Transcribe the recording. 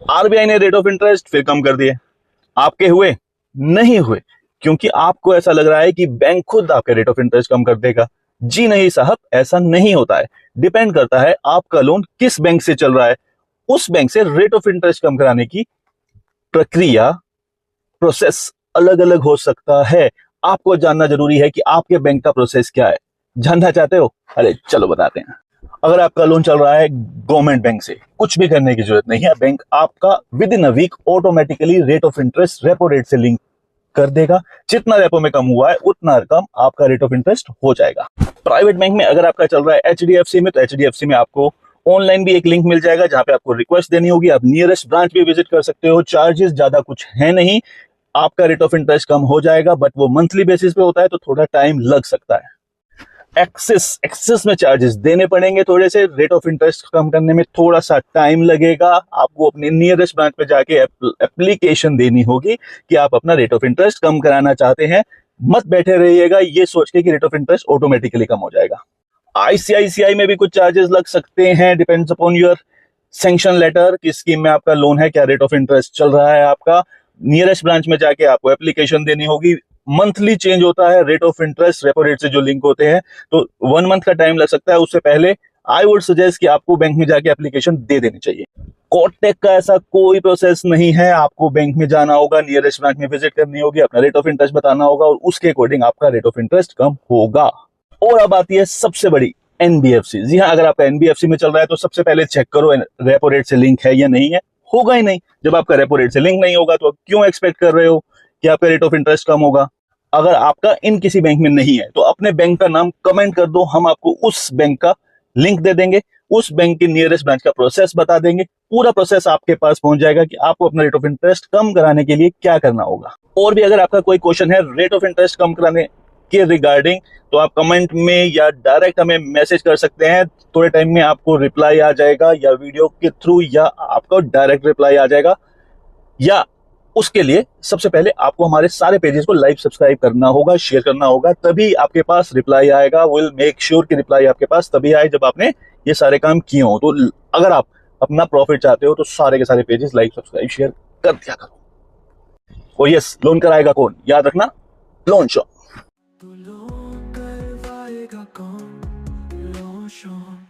RBI ने rate of interest फिर कम कर दिए, आपके हुए? नहीं हुए, क्योंकि आपको ऐसा लग रहा है कि बैंक खुद आपके रेट ऑफ इंटरेस्ट कम कर देगा। जी नहीं साहब, ऐसा नहीं होता है। डिपेंड करता है आपका लोन किस बैंक से चल रहा है, उस बैंक से रेट ऑफ इंटरेस्ट कम कराने की प्रक्रिया, प्रोसेस अलग अलग हो सकता है। आपको जानना जरूरी है कि आपके बैंक का प्रोसेस क्या है। जानना चाहते हो? अरे चलो बताते हैं। अगर आपका लोन चल रहा है गवर्नमेंट बैंक से, कुछ भी करने की जरूरत नहीं है। बैंक आपका within a week automatically rate of interest repo rate से लिंक कर देगा। जितना रेपो में कम हुआ है उतना कम आपका रेट ऑफ इंटरेस्ट हो जाएगा। प्राइवेट बैंक में अगर आपका चल रहा है एचडीएफसी में, तो एचडीएफसी में आपको ऑनलाइन भी एक लिंक मिल जाएगा जहां पे आपको रिक्वेस्ट देनी होगी। आप नियरेस्ट ब्रांच भी विजिट कर सकते हो। चार्जेस ज्यादा कुछ है नहीं, आपका रेट ऑफ इंटरेस्ट कम हो जाएगा, बट वो मंथली बेसिस पे होता है तो थोड़ा टाइम लग सकता है। एक्सेस में चार्जेस देने पड़ेंगे थोड़े से, रेट ऑफ इंटरेस्ट कम करने में थोड़ा सा टाइम लगेगा। आपको अपने नियरेस्ट ब्रांच पे जाके एप्लीकेशन देनी होगी कि आप अपना रेट ऑफ इंटरेस्ट कम कराना चाहते हैं। मत बैठे रहिएगा ये सोच के कि रेट ऑफ इंटरेस्ट ऑटोमेटिकली कम हो जाएगा। आईसीआईसीआई में भी कुछ चार्जेस लग सकते हैं, depends upon your sanction letter, किस स्कीम में आपका लोन है, क्या रेट ऑफ इंटरेस्ट चल रहा है आपका। नियरेस्ट ब्रांच में जाके आपको एप्लीकेशन देनी होगी। मंथली चेंज होता है rate of interest repo rate से जो लिंक होते हैं, तो 1 मंथ का टाइम लग सकता है। उससे पहले आई वुड सजेस्ट कि आपको बैंक में जाके एप्लीकेशन दे देनी चाहिए। कोटक का ऐसा कोई प्रोसेस नहीं है, आपको बैंक में जाना होगा, नियरेस्ट ब्रांच में विजिट करनी होगी, अपना रेट ऑफ इंटरेस्ट बताना होगा और उसके अकॉर्डिंग आपका रेट ऑफ इंटरेस्ट कम होगा। और अब आती है सबसे बड़ी, एनबीएफसी। जी हाँ, अगर आपका एनबीएफसी में चल रहा है तो सबसे पहले चेक करो रेपो रेट से लिंक है या नहीं है। होगा ही नहीं। जब आपका रेपो रेट से लिंक नहीं होगा तो क्यों एक्सपेक्ट कर रहे हो कि आपका रेट ऑफ इंटरेस्ट कम होगा। अगर आपका इन किसी बैंक में नहीं है तो अपने बैंक का नाम कमेंट कर दो, हम आपको उस बैंक का लिंक दे देंगे, उस बैंक के नियरेस्ट ब्रांच का प्रोसेस बता देंगे। पूरा प्रोसेस आपके पास पहुंच जाएगा कि आपको अपना रेट ऑफ इंटरेस्ट कम कराने के लिए क्या करना होगा। और भी अगर आपका कोई क्वेश्चन है रेट ऑफ इंटरेस्ट कम कराने के रिगार्डिंग, तो आप कमेंट में या डायरेक्ट हमें मैसेज कर सकते हैं। थोड़े टाइम में आपको रिप्लाई आ जाएगा, या वीडियो के थ्रू, या आपको डायरेक्ट रिप्लाई आ जाएगा। या उसके लिए सबसे पहले आपको हमारे सारे पेजेस को लाइक सब्सक्राइब करना होगा, शेयर करना होगा, तभी आपके पास रिप्लाई आएगा। विल मेक श्योर कि रिप्लाई आपके पास तभी आए जब आपने ये सारे काम किए हो। तो अगर आप अपना प्रॉफिट चाहते हो तो सारे के सारे पेजेस लाइक सब्सक्राइब शेयर कर दिया करो। और यस, लोन कराएगा कौन? याद रखना, लोन शो।